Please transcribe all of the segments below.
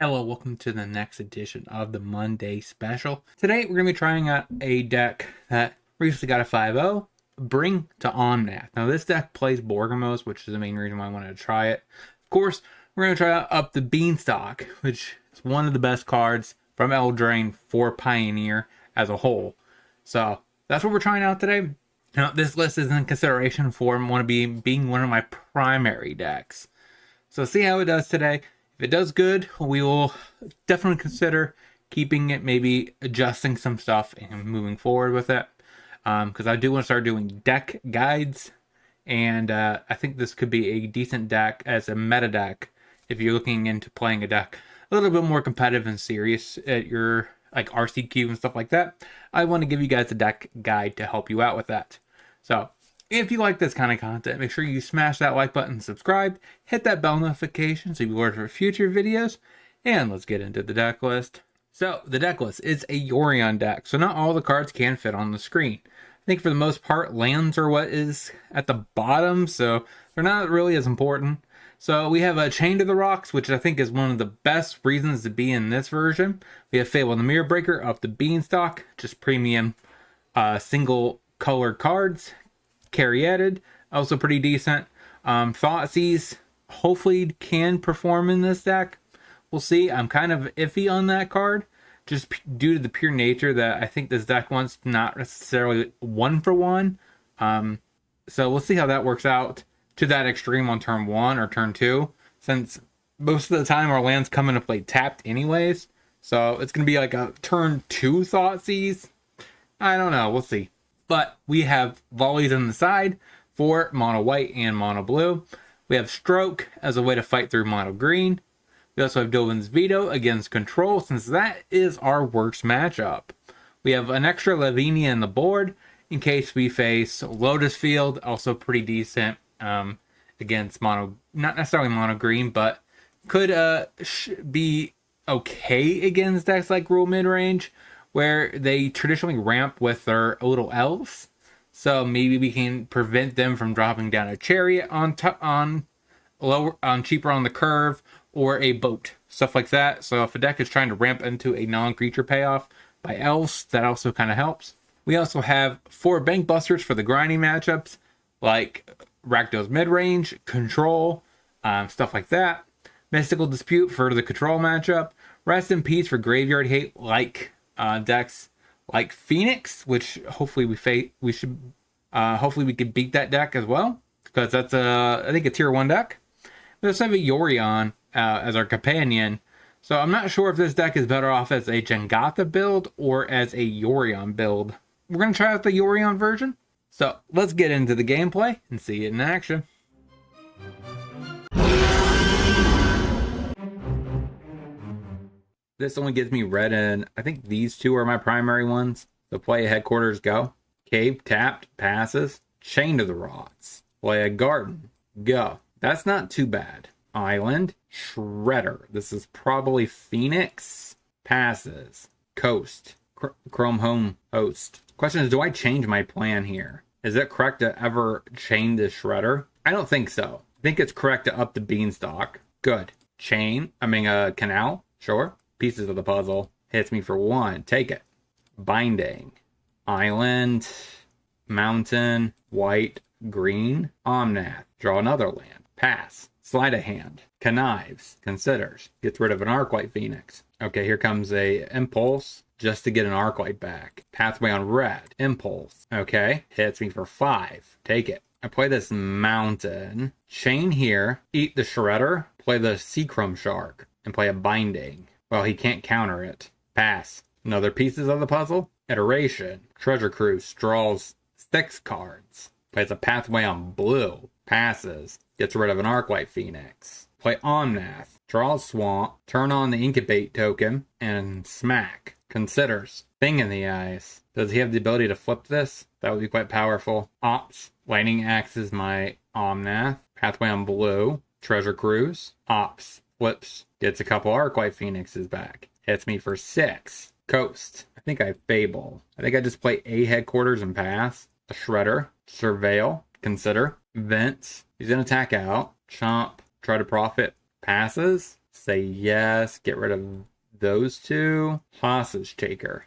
Hello, welcome to the next edition of the Monday Special. Today we're going to be trying out a deck that recently got a 5-0, Bring to Omnath. Now this deck plays Borgamos, which is the main reason why I wanted to try it. Of course, we're going to try out Up the Beanstalk, which is one of the best cards from Eldraine for Pioneer as a whole. So that's what we're trying out today. Now this list is in consideration for being one of my primary decks. So see how it does today. If it does good, we will definitely consider keeping it, maybe adjusting some stuff and moving forward with it. Because I do want to start doing deck guides, and I think this could be a decent deck as a meta deck if you're looking into playing a deck a little bit more competitive and serious at your like RCQ and stuff like that. I want to give you guys a deck guide to help you out with that. So if you like this kind of content, make sure you smash that like button, subscribe, hit that bell notification so you'll be alerted for future videos, and let's get into the deck list. So the deck list is a Yorion deck, so not all the cards can fit on the screen. I think for the most part, lands are what is at the bottom, so they're not really as important. So we have a Chain to the Rocks, which I think is one of the best reasons to be in this version. We have Fable the Mirror Breaker, Up the Beanstalk, just premium single colored cards. Caryatid, also pretty decent. Thoughtseize hopefully can perform in this deck. We'll see. I'm kind of iffy on that card, just due to the pure nature that I think this deck wants not necessarily 1-for-1. So we'll see how that works out to that extreme on turn 1 or turn 2, since most of the time our lands come into play tapped anyways. So it's going to be like a turn 2 Thoughtseize. I don't know. We'll see. But we have volleys on the side for mono white and mono blue. We have Stroke as a way to fight through mono green. We also have Dovin's Veto against Control, since that is our worst matchup. We have an extra Lavinia in the board in case we face Lotus Field, also pretty decent against mono, not necessarily mono green, but could be okay against decks like Rule Midrange, where they traditionally ramp with their little elves. So maybe we can prevent them from dropping down a chariot on cheaper on the curve, or a boat, stuff like that. So if a deck is trying to ramp into a non-creature payoff by elves, that also kind of helps. We also have 4 Bank Busters for the grinding matchups, like Rakdos Midrange, Control, stuff like that. Mystical Dispute for the Control matchup. Rest in Peace for Graveyard Hate, like decks like Phoenix, which hopefully hopefully we can beat that deck as well, because that's I think a tier 1 deck. We also have a Yorion as our companion, so I'm not sure if this deck is better off as a Jangata build or as a Yorion build. We're going to try out the Yorion version, so let's get into the gameplay and see it in action. This only gives me red, and I think these two are my primary ones. So play a Headquarters, go. Cave, tapped, passes. Chain to the Rocks. Play a Garden, go. That's not too bad. Island, Shredder. This is probably Phoenix. Passes. Coast. Chrome Home Host. Question is, do I change my plan here? Is it correct to ever chain this Shredder? I don't think so. I think it's correct to Up the Beanstalk. Good. Canal. Sure. Pieces of the puzzle. Hits me for 1. Take it. Binding. Island. Mountain. White. Green. Omnath. Draw another land. Pass. Slide a hand. Connives. Considers. Gets rid of an Arclight Phoenix. Okay, here comes a Impulse just to get an Arclight back. Pathway on red. Impulse. Okay. Hits me for 5. Take it. I play this Mountain. Chain here. Eat the Shredder. Play the Seachrome Shark. And play a Binding. Well, he can't counter it. Pass. Another pieces of the puzzle. Iteration. Treasure Cruise. Draws 6 cards. Plays a Pathway on blue. Passes. Gets rid of an Arclight Phoenix. Play Omnath. Draws Swamp. Turn on the Incubate token. And smack. Considers. Thing in the eyes. Does he have the ability to flip this? That would be quite powerful. Ops. Lightning Axe is my Omnath. Pathway on blue. Treasure Cruise. Ops. Flips. Gets a couple Arclight Phoenixes back. Hits me for 6. Coast. I think I have Fable. I think I just play a Headquarters and pass. A Shredder. Surveil. Consider. Vents. He's going to attack out. Chomp. Try to profit. Passes. Say yes. Get rid of those two. Hostage taker.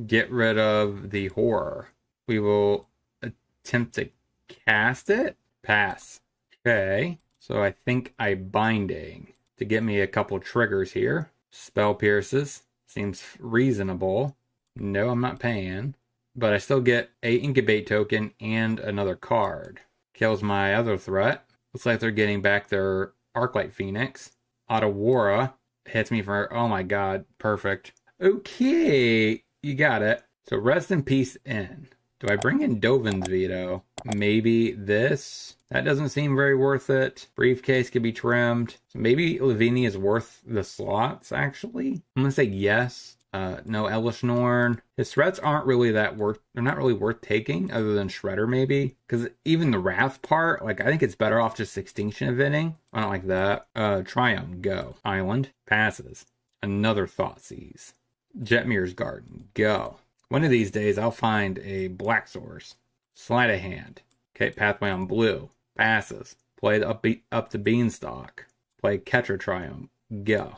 Get rid of the horror. We will attempt to cast it. Pass. Okay. So I think I binding to get me a couple triggers here. Spell pierces. Seems reasonable. No, I'm not paying. But I still get a incubate token and another card. Kills my other threat. Looks like they're getting back their Arclight Phoenix. Otawara hits me for, oh my god, perfect. Okay, you got it. So rest in peace in. Do I bring in Dovin's Veto? Maybe this? That doesn't seem very worth it. Briefcase could be trimmed. So maybe Lavinia is worth the slots, actually. I'm going to say yes. No Elish Norn. His threats aren't really that worth, they're not really worth taking, other than Shredder maybe. Because even the Wrath part, like, I think it's better off just Extinction Eventing. I don't like that. Triumph, go. Island, passes. Another Thoughtseize. Jetmir's Garden, go. One of these days, I'll find a black source. Sleight of hand. Okay, pathway on blue. Passes. Play up the Beanstalk. Play Catcher Triumph. Go.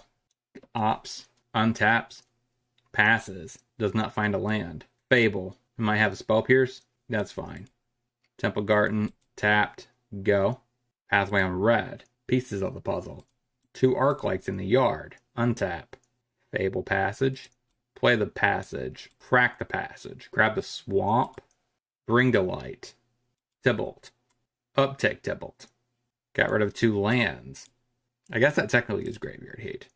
Ops. Untaps. Passes. Does not find a land. Fable. It might have a Spell Pierce. That's fine. Temple Garden. Tapped. Go. Pathway on red. Pieces of the puzzle. 2 Arclights in the yard. Untap. Fable Passage. Play the passage. Crack the passage. Grab the swamp. Bring to light. Tybalt. Uptick Tybalt. Got rid of 2 lands. I guess that technically is Graveyard Hate.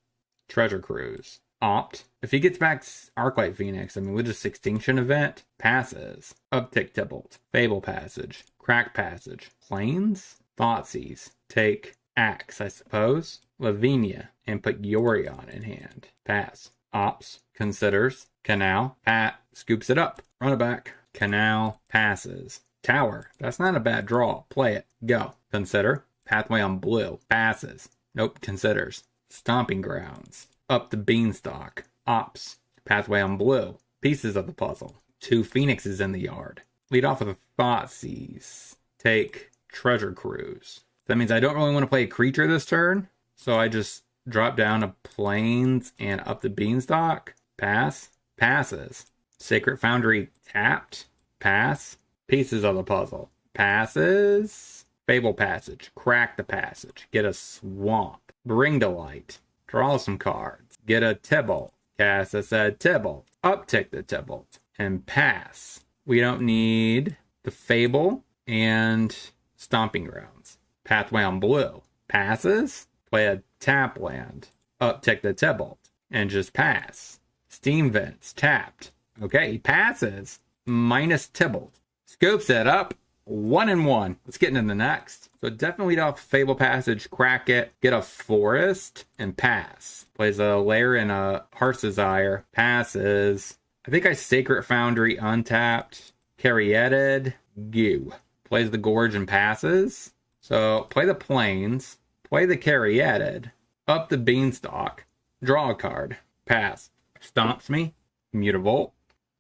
Treasure Cruise. Opt. If he gets back Arclight Phoenix, I mean, with just Extinction Event, passes. Uptick Tybalt. Fable Passage. Crack Passage. Plains? Thoughtseize. Take Axe, I suppose. Lavinia. And put Yorion in hand. Pass. Ops. Considers. Canal. Pat. Scoops it up. Run it back. Canal. Passes. Tower. That's not a bad draw. Play it. Go. Consider. Pathway on blue. Passes. Nope. Considers. Stomping Grounds. Up the Beanstalk. Ops. Pathway on blue. Pieces of the puzzle. 2 Phoenixes in the yard. Lead off with a Thoughtseize. Take Treasure Cruise. That means I don't really want to play a creature this turn. So I just drop down a Plains and up the Beanstalk. Pass. Passes. Sacred Foundry tapped. Pass. Pieces of the puzzle. Passes. Fable Passage. Crack the passage. Get a swamp. Bring to light. Draw some cards. Get a Tybalt. Cast a said Tybalt. Uptick the Tybalt. And pass. We don't need the Fable and Stomping Grounds. Pathway on blue. Passes. Play a tap land. Uptick the Tybalt. And just pass. Steam Vents. Tapped. Okay, he passes. Minus Tybalt. Scoops it up. 1-1. Let's get into the next. So definitely lead off Fable Passage, crack it, get a Forest, and pass. Plays a Lair and a Heart's Desire. Passes. I think I Sacred Foundry untapped. Caryatid. Goo. Plays the Gorge and passes. So play the Plains. Play the Caryatid. Up the Beanstalk. Draw a card. Pass. Stomps me. Mutavolt.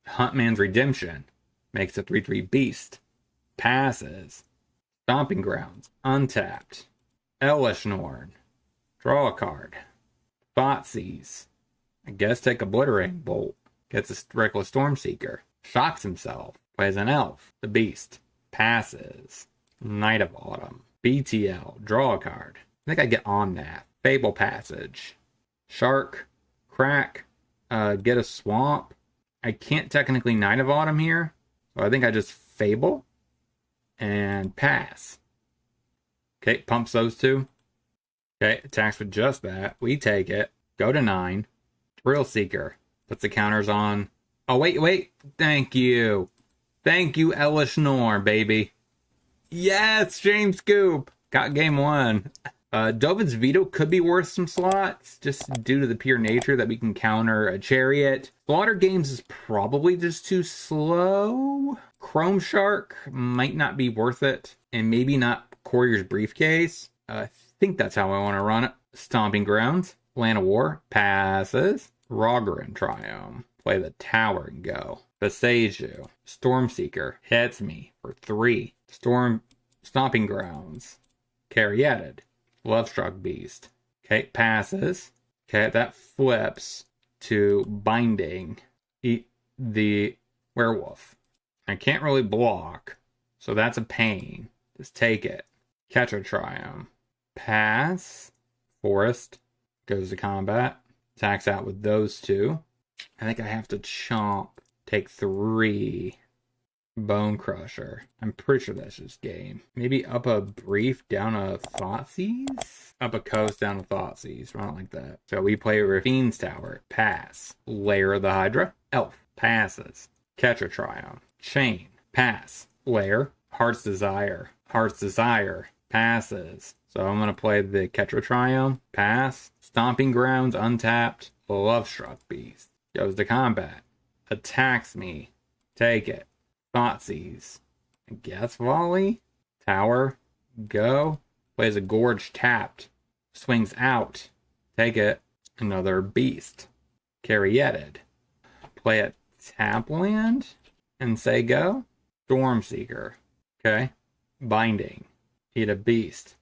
Huntman's Redemption. Makes a 3/3 beast. Passes. Stomping Grounds. Untapped. Elish Norn. Draw a card. Thoughtseize. I guess take Obliterating Bolt. Gets a Reckless Stormseeker. Shocks himself. Plays an elf. The beast. Passes. Night of Autumn. BTL. Draw a card. I think I get Omnath. Fable Passage. Shark. Crack. Get a swamp. I can't technically Night of Autumn here. So I think I just Fable. And pass. Okay, pumps those 2. Okay, attacks with just that. We take it. Go to 9. Thrill Seeker. Puts the counters on. Oh, wait. Thank you. Thank you, Elish Norn, baby. Yes, James Scoop. Got game 1. Dovin's Veto could be worth some slots, just due to the pure nature that we can counter a Chariot. Slaughter Games is probably just too slow. Chrome Shark might not be worth it, and maybe not Courier's Briefcase. I think that's how I want to run it. Stomping Grounds, Land of War, passes. Rogarin Triumph, play the Tower and go. Beseiju, Stormseeker, hits me for 3. Stomping Grounds, Caryatid. Lovestruck Beast. Okay, passes. Okay, that flips to binding. Eat the werewolf. I can't really block, so that's a pain. Just take it. Catch a Triumph. Pass. Forest. Goes to combat. Attacks out with those two. I think I have to chomp. Take 3. Bone Crusher. I'm pretty sure that's just game. Maybe up a brief, down a Thoughtseize? Up a coast, down a Thoughtseize. Run it like that. So we play Rafine's Tower. Pass. Lair of the Hydra. Elf. Passes. Catch a Triumph. Chain. Pass. Lair. Heart's Desire. Heart's Desire. Passes. So I'm going to play the Catch a Triumph. Pass. Stomping Grounds. Untapped. Lovestruck Beast. Goes to combat. Attacks me. Take it. Thoughtseize. I guess volley. Tower. Go. Plays a Gorge tapped. Swings out. Take it. Another beast. Caryatid. Play a tap land. And say go. Stormseeker. Okay. Binding. Eat a beast.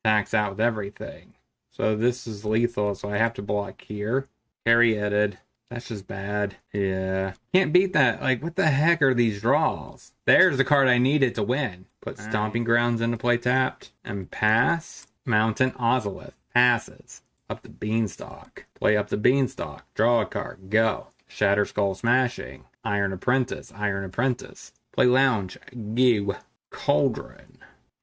Attacks out with everything. So this is lethal, so I have to block here. Caryatid. That's just bad. Yeah. Can't beat that. Like, what the heck are these draws? There's the card I needed to win. Put Stomping Grounds into play tapped. And pass. Mountain Ozolith. Passes. Up the Beanstalk. Play up the Beanstalk. Draw a card. Go. Shatter Skull Smashing. Iron Apprentice. Iron Apprentice. Play Lounge. Give. Cauldron.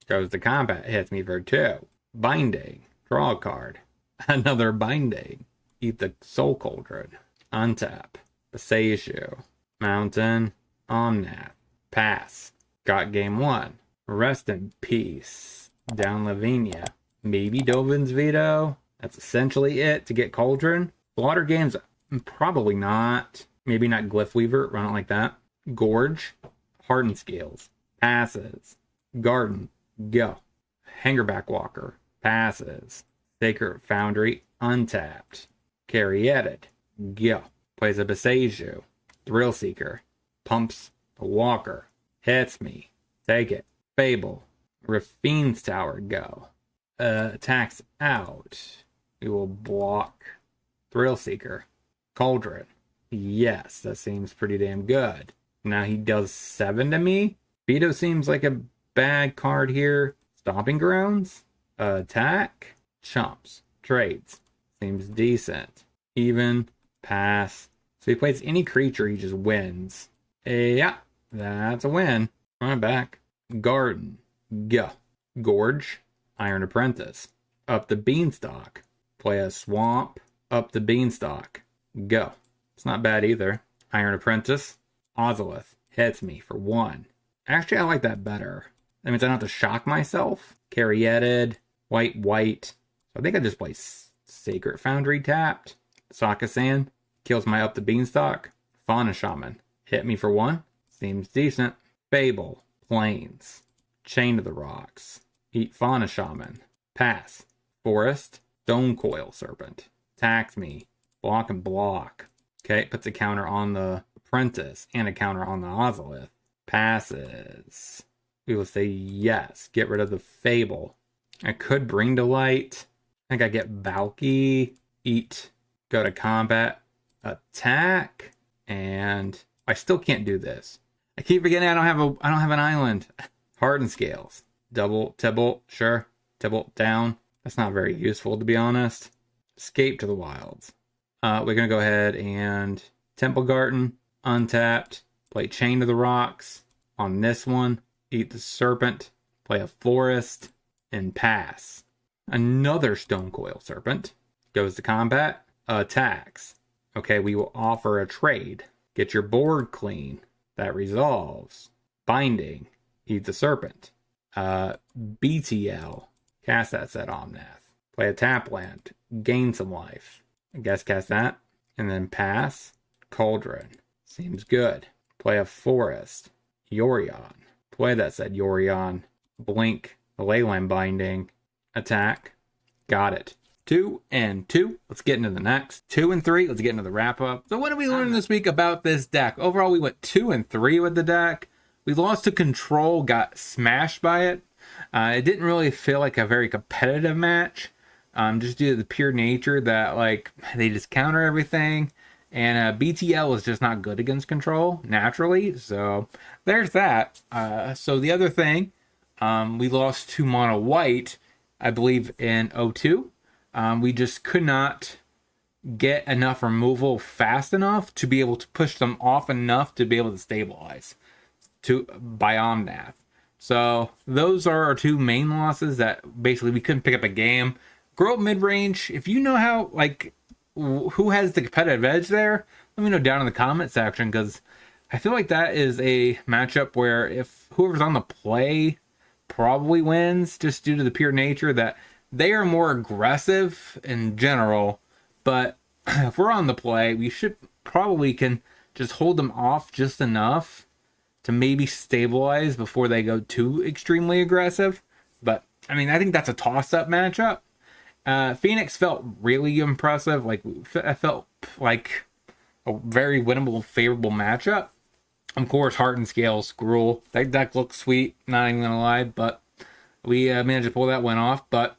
Goes to combat. Hits me for 2. Binding. Draw a card. Another Binding. Eat the Soul Cauldron. Untap. Beseiju. Mountain. Omnath. Pass. Got game 1. Rest in peace. Down Lavinia. Maybe Dovin's Veto. That's essentially it to get Cauldron. Slaughter games, probably not. Maybe not Glyphweaver. Run it like that. Gorge. Hardened Scales. Passes. Garden. Go. Hangerback Walker. Passes. Sacred Foundry. Untapped. Caryatid. Go. Plays a Beseiju. Thrill Seeker. Pumps the Walker. Hits me. Take it. Fable. Rafine's Tower. Go. Attacks out. We will block Thrill Seeker. Cauldron. Yes, that seems pretty damn good. Now he does 7 to me. Veto seems like a bad card here. Stomping Grounds. Attack. Chumps. Trades. Seems decent. Even. Pass. So he plays any creature, he just wins. Yeah, that's a win. Run it back. Garden. Go. Gorge. Iron Apprentice. Up the Beanstalk. Play a Swamp. Up the Beanstalk. Go. It's not bad either. Iron Apprentice. Ozolith. Hits me for 1. Actually, I like that better. That means I don't have to shock myself. Caryatid. White. So I think I just play Sacred Foundry tapped. Sakasan. Kills my Up the Beanstalk. Fauna Shaman. Hit me for 1. Seems decent. Fable. Plains. Chain to the Rocks. Eat Fauna Shaman. Pass. Forest. Stone Coil Serpent. Attacks me. Block and block. Okay, puts a counter on the Apprentice and a counter on the Ozolith. Passes. We will say yes. Get rid of the Fable. I could Bring to Light. I think I get Valky. Eat. Go to combat. Attack. And I still can't do this. I keep forgetting I don't have an island. Hardened Scales. Double Tibble. Sure. Tibble down. That's not very useful, to be honest. Escape to the Wilds. We're going to go ahead and Temple Garden. Untapped. Play Chain to the Rocks. On this one, eat the Serpent. Play a Forest. And pass. Another Stone Coil Serpent. Goes to combat. Attacks. Okay, we will offer a trade. Get your board clean. That resolves. Binding. Eat the Serpent. BTL. Cast that set Omnath. Play a tap land. Gain some life. I guess cast that. And then pass. Cauldron. Seems good. Play a Forest. Yorion. Play that set Yorion. Blink. The Leyline Binding. Attack. Got it. 2 and 2. Let's get into the next. 2 and 3. Let's get into the wrap up. So what did we learn this week about this deck? Overall, we went 2 and 3 with the deck. We lost to Control, got smashed by it. It didn't really feel like a very competitive match. just due to the pure nature that like they just counter everything. And BTL is just not good against control naturally. So there's that. So the other thing, we lost 2 mono white, I believe, in O2. We just could not get enough removal fast enough to be able to push them off enough to be able to stabilize by Omnath. So those are our 2 main losses that basically we couldn't pick up a game. Grow up mid range. If you know how, like, who has the competitive edge there, let me know down in the comment section, because I feel like that is a matchup where if whoever's on the play probably wins, just due to the pure nature that they are more aggressive in general. But if we're on the play, we should probably can just hold them off just enough to maybe stabilize before they go too extremely aggressive. But I mean, I think that's a toss-up matchup. Phoenix felt really impressive. Like, I felt like a very winnable, favorable matchup. Of course, Heart and Scales, Gruul. That deck looks sweet, not even gonna lie, but we managed to pull that one off. But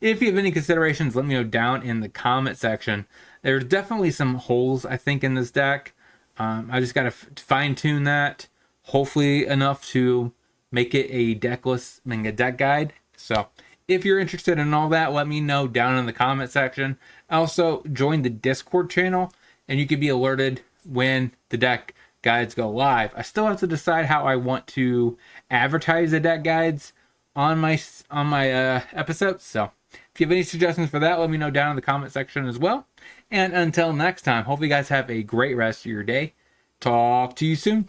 if you have any considerations, let me know down in the comment section. There's definitely some holes, I think, in this deck. I just got to fine-tune that, hopefully enough to make it a deck list, a deck guide. So if you're interested in all that, let me know down in the comment section. Also, join the Discord channel, and you can be alerted when the deck guides go live. I still have to decide how I want to advertise the deck guides on my episodes. So if you have any suggestions for that, let me know down in the comment section as well. And until next time, hope you guys have a great rest of your day. Talk to you soon.